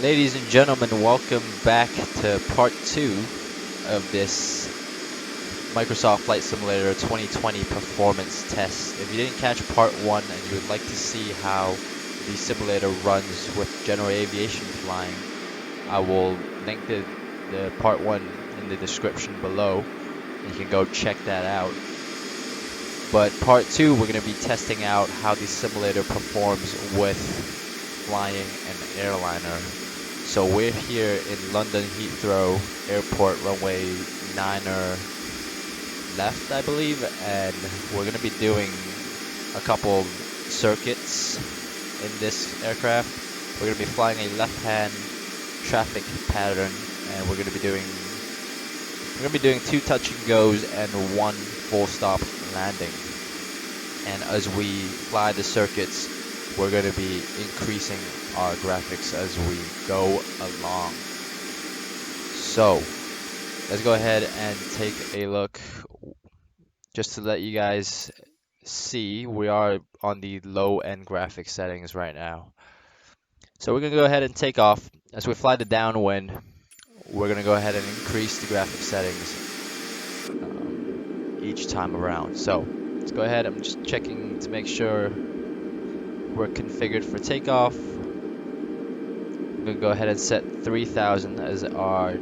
Ladies and gentlemen, welcome back to part 2 of this Microsoft Flight Simulator 2020 performance test. If you didn't catch part 1 and you would like to see how the simulator runs with general aviation flying, I will link the part 1 in the description below. You can go check that out. But part 2, we're going to be testing out how the simulator performs with flying an airliner. So we're here in London Heathrow Airport, runway 9er left, I believe, and we're going to be doing a couple of circuits in this aircraft. We're going to be flying a left-hand traffic pattern, and we're going to be doing 2 touch and goes and 1 full stop landing. And as we fly the circuits, we're going to be increasing our graphics as we go along. So let's go ahead and take a look. Just to let you guys see, we are on the low end graphic settings right now. So we're going to go ahead and take off. As we fly the downwind, we're going to go ahead and increase the graphic settings each time around. So let's go ahead. I'm just checking to make sure we're configured for takeoff. I'm going to go ahead and set 3000 as our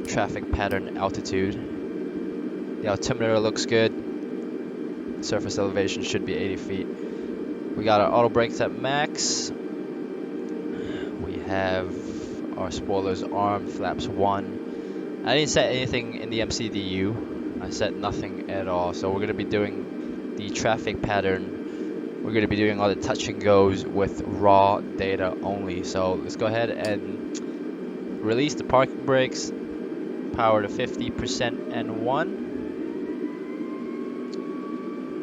traffic pattern altitude. The altimeter looks good. Surface elevation should be 80 feet. We got our auto brakes at max. We have our spoilers armed, flaps 1. I didn't set anything in the MCDU. I set nothing at all. So we're going to be doing the traffic pattern. We're going to be doing all the touch and goes with raw data only. So let's go ahead and release the parking brakes. Power to 50% and 1.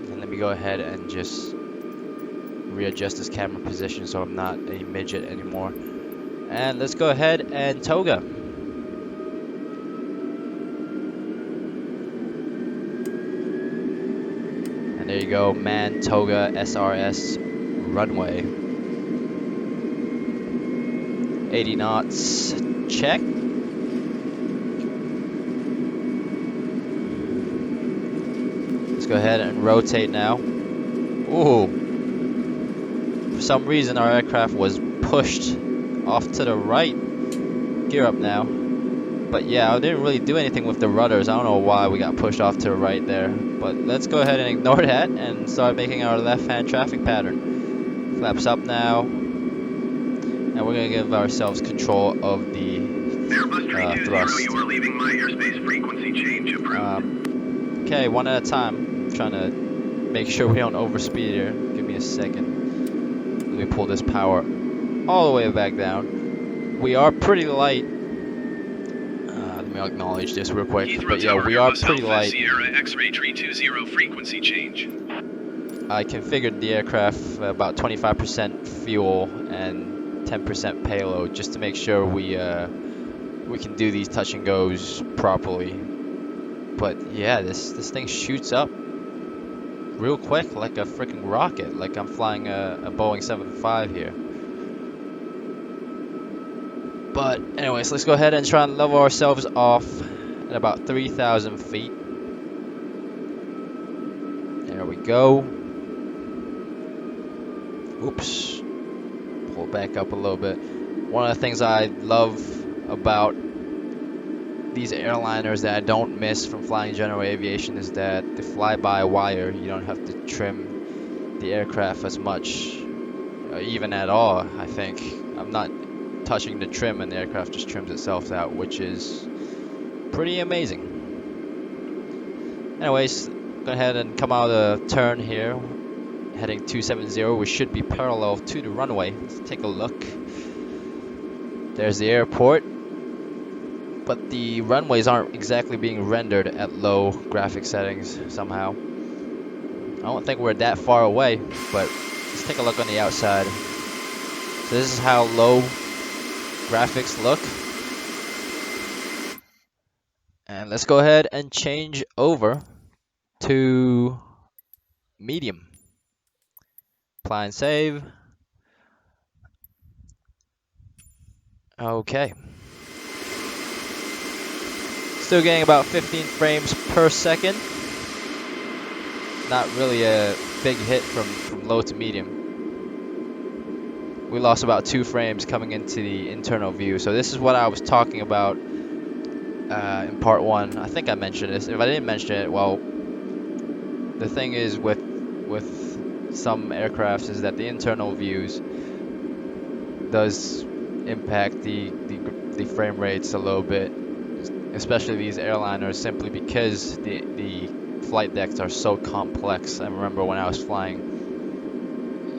And let me go ahead and just readjust this camera position so I'm not a midget anymore. And let's go ahead and toga. And there you go, man toga SRS runway. 80 knots, check. Let's go ahead and rotate now. Ooh. For some reason our aircraft was pushed off to the right. Gear up now. But yeah, I didn't really do anything with the rudders. I don't know why we got pushed off to the right there. But let's go ahead and ignore that and start making our left-hand traffic pattern. Flaps up now. And we're going to give ourselves control of the thrust. You are leaving my airspace. Frequency change approved. Okay, one at a time. I'm trying to make sure we don't overspeed here. Give me a second. Let me pull this power all the way back down. We are pretty light. Let me acknowledge this real quick. Heathrow but yeah, Tower, we are Airbus pretty Alpha light. Sierra X-ray 320 frequency change. I configured the aircraft about 25% fuel and 10% payload just to make sure we can do these touch and goes properly. But yeah, this thing shoots up real quick like a freaking rocket, like I'm flying a Boeing 757 here. But anyways, let's go ahead and try and level ourselves off at about 3,000 feet. There we go. Oops. Pull back up a little bit. One of the things I love about these airliners that I don't miss from flying general aviation is that the fly-by-wire, you don't have to trim the aircraft as much, even at all, I think. I'm not touching the trim and the aircraft just trims itself out, which is pretty amazing. Anyways, go ahead and come out of the turn here, heading 270. We should be parallel to the runway. Let's take a look. There's the airport, but the runways aren't exactly being rendered at low graphic settings somehow. I don't think we're that far away, but let's take a look on the outside. So this is how low graphics look. And let's go ahead and change over to medium. Apply and save. Okay. Still getting about 15 frames per second. Not really a big hit from low to medium. We lost about 2 frames coming into the internal view. So this is what I was talking about in part 1. I think I mentioned this. If I didn't mention it, well, the thing is with some aircrafts is that the internal views does impact the frame rates a little bit, especially these airliners, simply because the flight decks are so complex. I remember when I was flying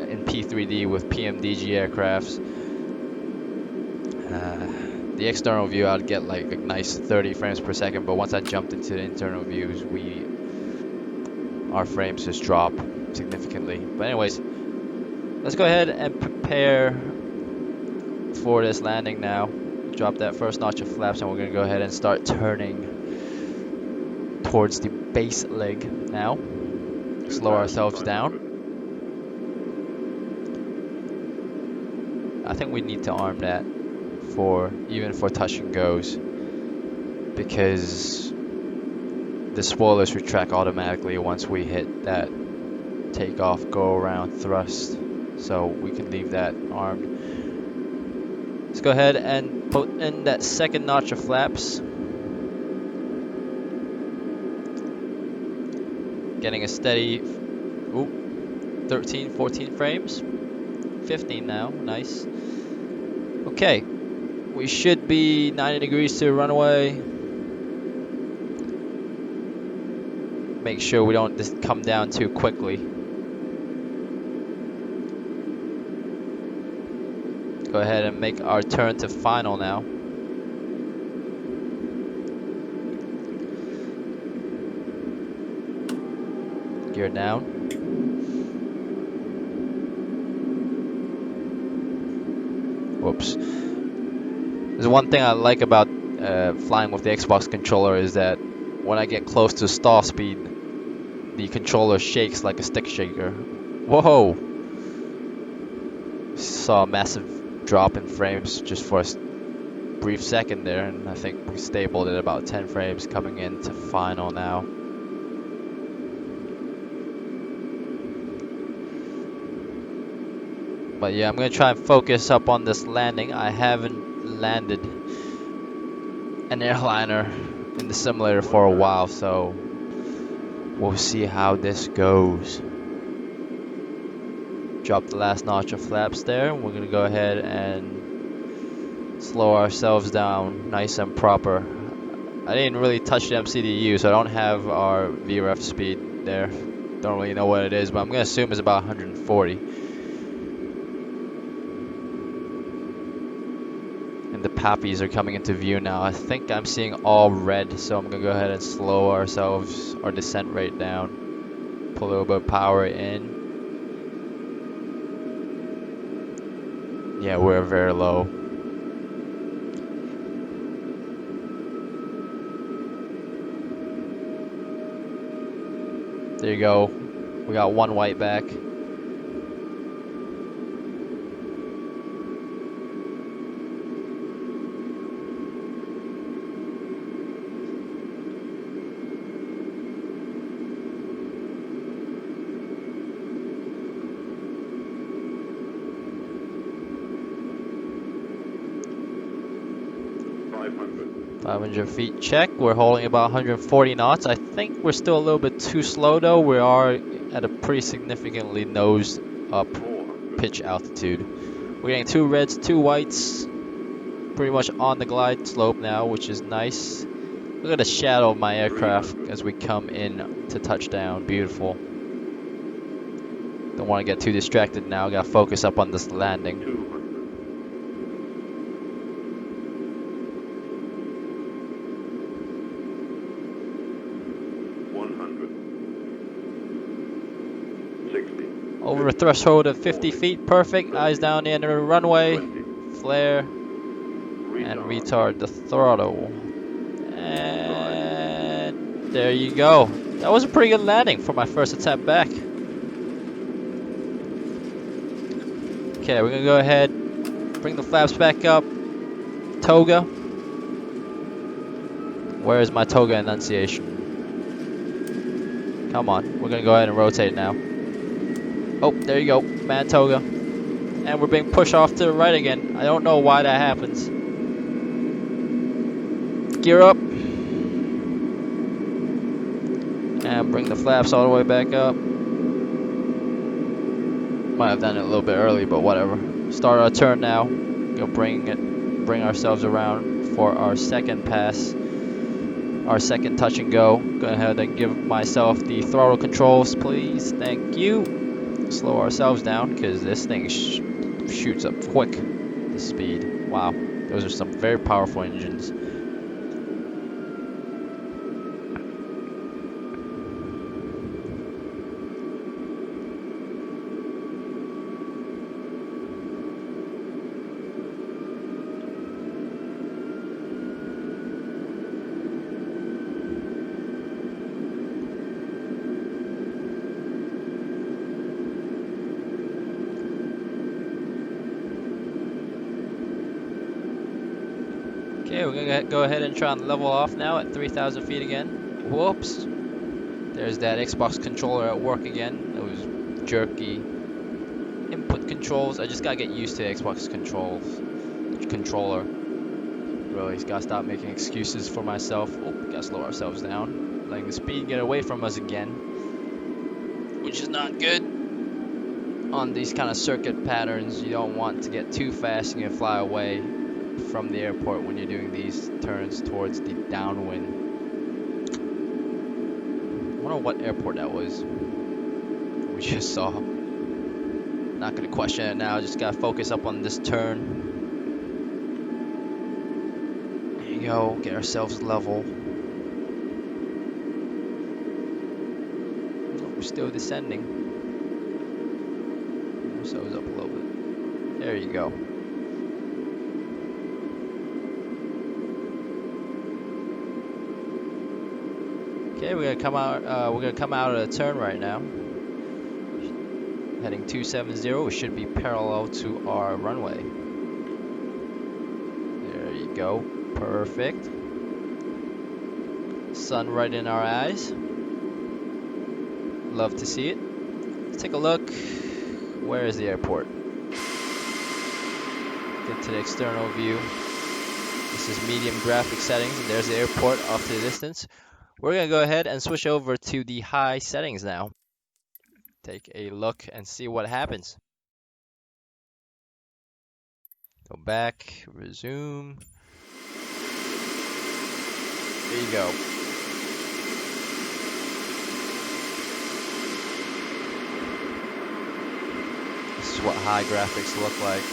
in P3D with PMDG aircrafts, the external view I'd get like a nice 30 frames per second, but once I jumped into the internal views, our frames just drop significantly. But anyways, let's go ahead and prepare for this landing now. Drop that first notch of flaps, and we're gonna go ahead and start turning towards the base leg now. Slow ourselves down. I think we need to arm that even for touch and goes, because the spoilers retract automatically once we hit that takeoff, go around thrust, so we can leave that armed. Let's go ahead and put in that second notch of flaps. Getting a steady 13, 14 frames. 15 now, nice. Okay, we should be 90 degrees to the runway. Make sure we don't just come down too quickly. Go ahead and make our turn to final now. Gear down. Whoops. There's one thing I like about flying with the Xbox controller is that when I get close to stall speed, the controller shakes like a stick shaker. Whoa! Saw a massive drop in frames just for a brief second there, and I think we stabled at about 10 frames coming into final now. But yeah, I'm gonna try and focus up on this landing. I haven't landed an airliner in the simulator for a while, so we'll see how this goes. Drop the last notch of flaps there. We're gonna go ahead and slow ourselves down nice and proper. I didn't really touch the MCDU, so I don't have our VREF speed there. Don't really know what it is, but I'm gonna assume it's about 140. And the poppies are coming into view now. I think I'm seeing all red, so I'm gonna go ahead and slow our descent rate down. Pull a little bit of power in. Yeah, we're very low. There you go. We got one white back. .500 feet check. We're holding about 140 knots. I think we're still a little bit too slow though. We are at a pretty significantly nose up pitch altitude. We're getting 2 reds, 2 whites. Pretty much on the glide slope now, which is nice. Look at the shadow of my aircraft as we come in to touchdown. Beautiful. Don't want to get too distracted now. Gotta focus up on this landing. Over a threshold of 50 feet, perfect. Eyes down the end of the runway. Flare and retard the throttle. And there you go. That was a pretty good landing for my first attempt back. Okay, we're gonna go ahead, bring the flaps back up, toga? Where is my toga enunciation? Come on, we're gonna go ahead and rotate now. Oh, there you go, mad toga. And we're being pushed off to the right again. I don't know why that happens. Gear up. And bring the flaps all the way back up. Might have done it a little bit early, but whatever. Start our turn now. Go bring ourselves around for our second pass. Our second touch and go. Go ahead and give myself the throttle controls, please. Thank you. Slow ourselves down because this thing shoots up quick. The speed. Wow. Those are some very powerful engines. Okay, we're gonna go ahead and try and level off now at 3,000 feet again. Whoops. There's that Xbox controller at work again. Those jerky input controls. I just gotta get used to the Xbox controller. Really, gotta stop making excuses for myself. Oh, gotta slow ourselves down. Letting the speed get away from us again, which is not good. On these kind of circuit patterns, you don't want to get too fast and you fly away from the airport when you're doing these turns towards the downwind. I wonder what airport that was we just saw. Not gonna question it now, just gotta focus up on this turn. There you go, get ourselves level. Oh, we're still descending. Bring ourselves up a little bit. There you go. Okay, we're gonna come out. We're gonna come out of the turn right now. Heading 270. We should be parallel to our runway. There you go. Perfect. Sun right in our eyes. Love to see it. Let's take a look. Where is the airport? Get to the external view. This is medium graphic settings, and there's the airport off to the distance. We're gonna go ahead and switch over to the high settings now. Take a look and see what happens. Go back, resume. There you go. This is what high graphics look like.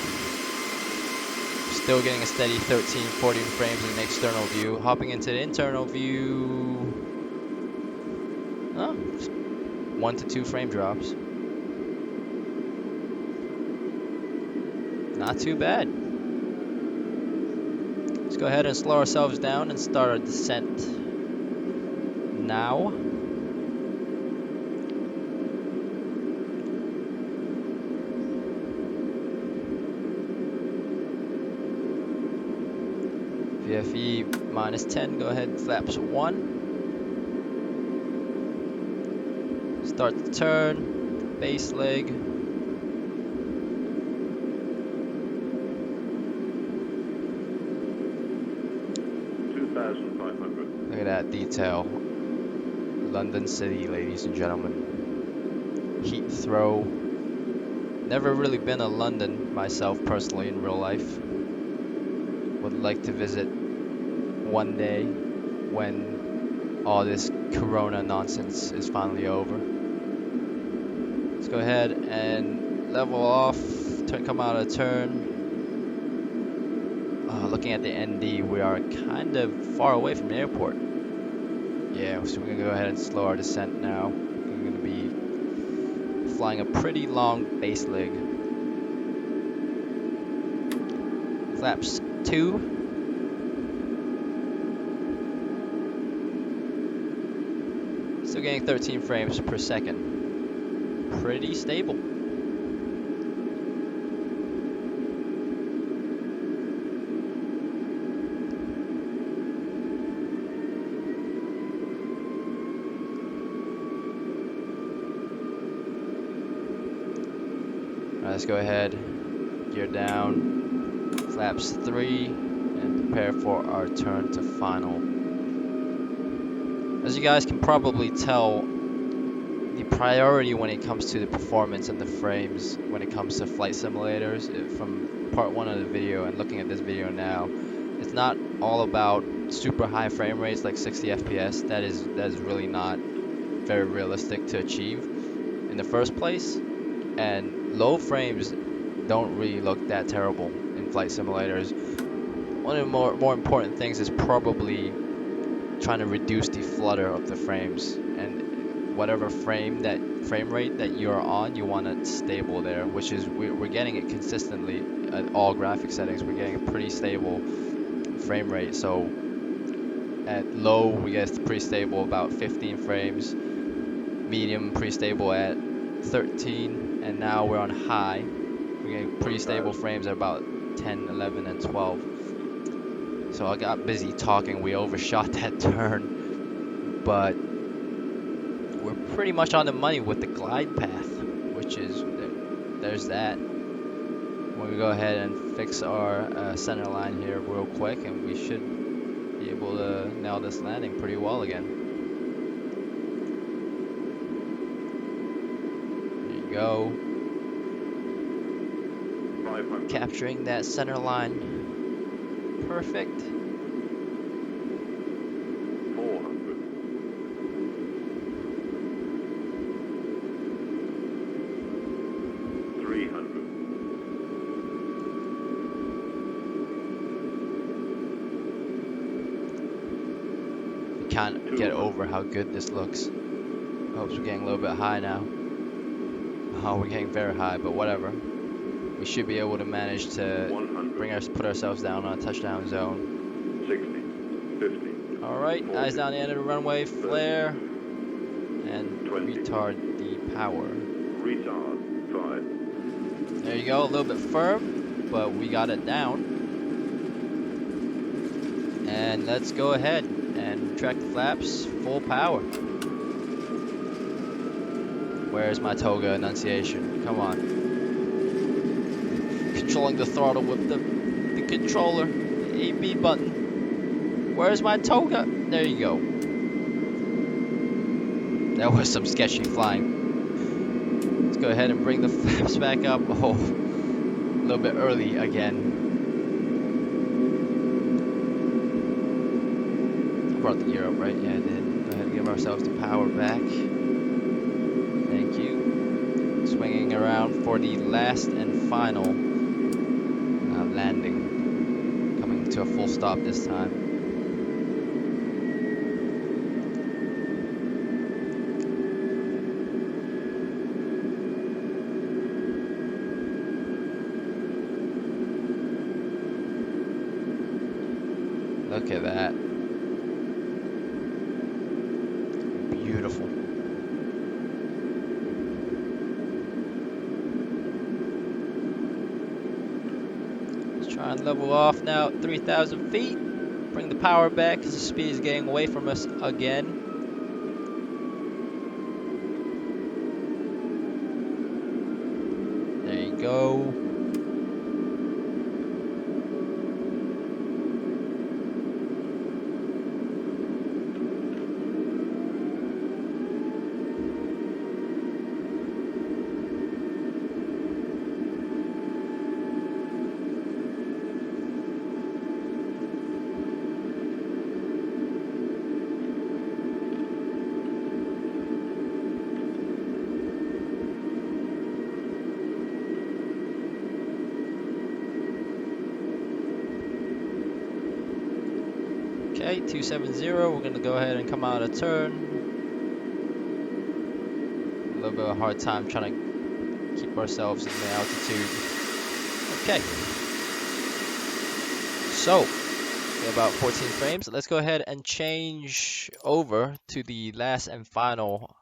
Still getting a steady 13, 14 frames in the external view. Hopping into the internal view. Oh, 1 to 2 frame drops. Not too bad. Let's go ahead and slow ourselves down and start our descent now. VFE -10, go ahead, flaps 1. Start the turn, base leg. Look at that detail. London City, ladies and gentlemen. Heathrow. Never really been to London myself personally in real life. Would like to visit one day when all this corona nonsense is finally over. Let's go ahead and level off, come out of turn. Looking at the ND, we are kind of far away from the airport. Yeah, so we're gonna go ahead and slow our descent now. We're gonna be flying a pretty long base leg. Flaps 2. Still getting 13 frames per second. Pretty stable. let's go ahead, gear down, flaps 3, and prepare for our turn to final. As you guys can probably tell, the priority when it comes to the performance and the frames when it comes to flight simulators from part 1 of the video and looking at this video now, it's not all about super high frame rates like 60 FPS. That is really not very realistic to achieve in the first place, and low frames don't really look that terrible in flight simulators. One of the more important things is probably trying to reduce the flutter of the frames, and whatever frame rate that you're on, you want it stable there, which is we're getting it consistently at all graphic settings. We're getting a pretty stable frame rate. So at low we get pretty stable about 15 frames, medium pretty stable at 13, and now we're on high. We're getting pretty stable frames at about 10, 11, and 12. So I got busy talking, we overshot that turn, but we're pretty much on the money with the glide path, which is, there's that. We're gonna go ahead and fix our center line here real quick, and we should be able to nail this landing pretty well again. There you go. Capturing that center line. Perfect. 400. 300. Can't get over how good this looks. Hopes we're getting a little bit high now. Oh, we're getting very high, but whatever. We should be able to manage to put ourselves down on a touchdown zone. 60. 50. All right, 40, eyes down the end of the runway, flare, and 20. retard the power. Retard. 5. There you go, a little bit firm, but we got it down. And let's go ahead and retract the flaps, full power. Where's my toga enunciation? Come on. Controlling the throttle with the controller, the AB button. Where's my toga? There you go. That was some sketchy flying. Let's go ahead and bring the flaps back up. Oh, a little bit early again. Brought the gear up, right? Yeah, I did. Go ahead and give ourselves the power back. Thank you. Swinging around for the last and final landing. Coming to a full stop this time. Look at that. Beautiful. Let's try and level off now at 3,000 feet. Bring the power back because the speed is getting away from us again. There you go. Okay, 270, we're gonna go ahead and come out of turn. A little bit of a hard time trying to keep ourselves in the altitude. Okay. So, we have about 14 frames. Let's go ahead and change over to the last and final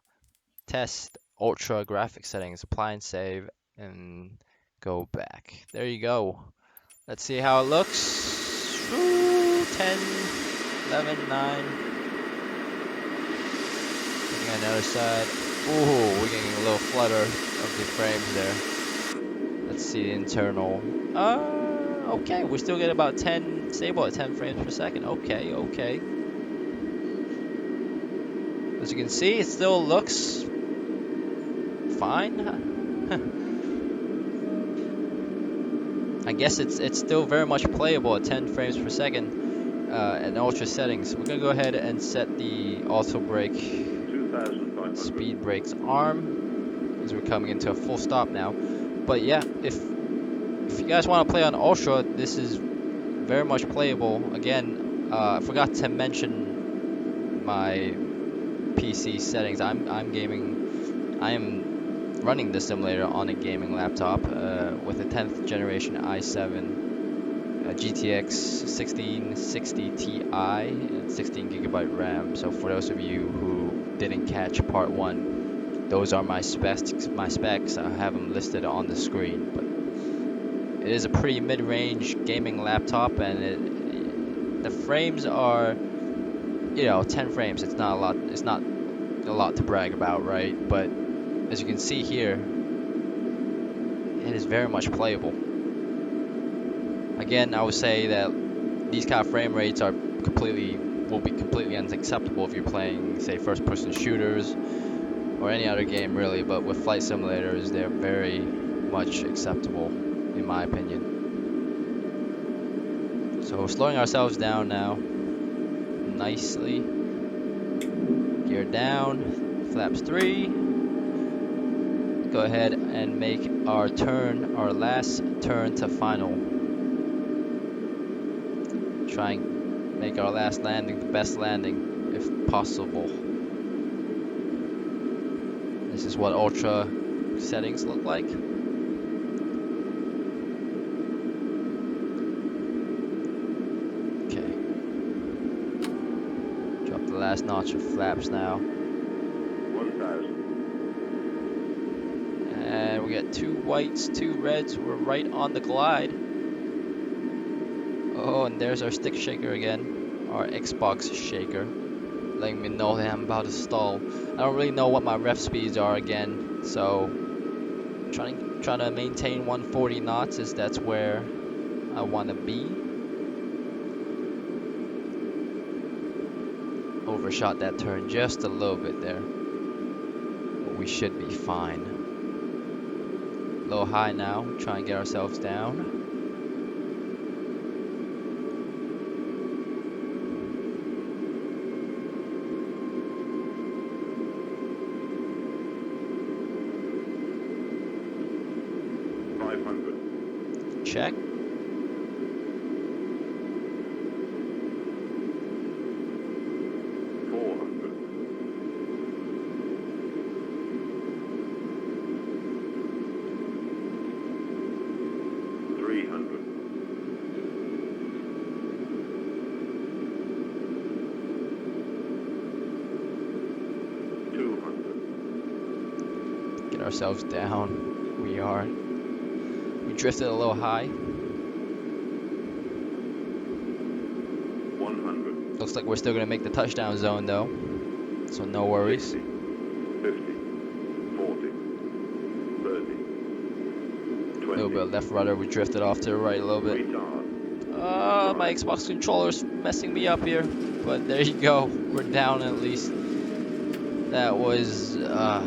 test, ultra graphic settings, apply and save, and go back. There you go. Let's see how it looks. Ooh, 10, 11, 9. Looking at the other side. Ooh, we're getting a little flutter of the frames there. Let's see the internal. Okay, we still get about 10 stable at 10 frames per second. Okay, okay. As you can see, it still looks fine. I guess it's still very much playable at 10 frames per second at ultra settings. We're gonna go ahead and set the auto brake speed brakes arm as we're coming into a full stop now. But yeah, if you guys want to play on ultra, this is very much playable. Again, I forgot to mention my PC settings. I am running the simulator on a gaming laptop with a 10th generation i7 GTX 1660 Ti and 16GB RAM. So for those of you who didn't catch part 1, those are my specs. I have them listed on the screen. But it is a pretty mid-range gaming laptop, and the frames are, 10 frames. It's not a lot. It's not a lot to brag about, right? But as you can see here, it is very much playable. Again, I would say that these kind of frame rates will be completely unacceptable if you're playing, say, first-person shooters or any other game, really. But with flight simulators, they're very much acceptable, in my opinion. So we're slowing ourselves down now, nicely. Gear down, flaps 3. Go ahead and make our last turn to final. Try and make our last landing the best landing if possible. This is what ultra settings look like. Okay. Drop the last notch of flaps now. 1,000. And we got 2 whites, 2 reds. We're right on the glide. Oh, and there's our stick shaker again, our Xbox shaker, letting me know that I'm about to stall. I don't really know what my ref speeds are again, so trying to maintain 140 knots as that's where I want to be. Overshot that turn just a little bit there, but we should be fine. A little high now, try and get ourselves down. Check. 400. 300. 200. Get ourselves down. We drifted a little high. 100. Looks like we're still gonna make the touchdown zone though, so no worries. 50, 40, 30, 20. A little bit of left rudder. We drifted off to the right a little bit. Retard. My Xbox controller's messing me up here, but there you go. We're down at least. That was not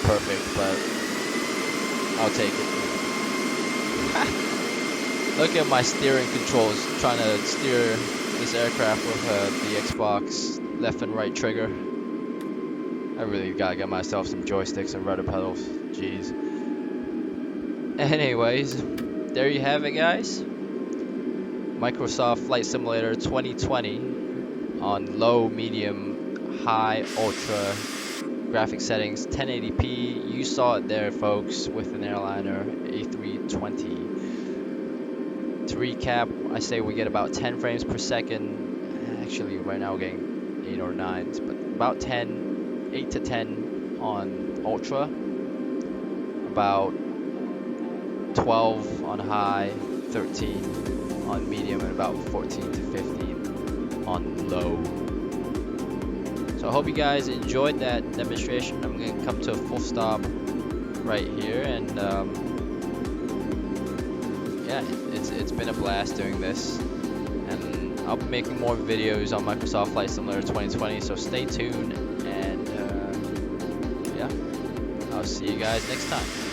perfect, but I'll take it. Look at my steering controls, trying to steer this aircraft with the Xbox left and right trigger. I really gotta get myself some joysticks and rudder pedals. Jeez. Anyways, there you have it, guys. Microsoft Flight Simulator 2020 on low, medium, high, ultra graphic settings, 1080p. You saw it there, folks, with an airliner A320. To recap, I say we get about 10 frames per second. Actually, right now we're getting 8 or 9, but about 8 to 10 on ultra, about 12 on high, 13 on medium, and about 14 to 15 on low. So I hope you guys enjoyed that demonstration. I'm going to come to a full stop right here, and yeah, it's been a blast doing this, and I'll be making more videos on Microsoft Flight Simulator 2020. So stay tuned, and yeah, I'll see you guys next time.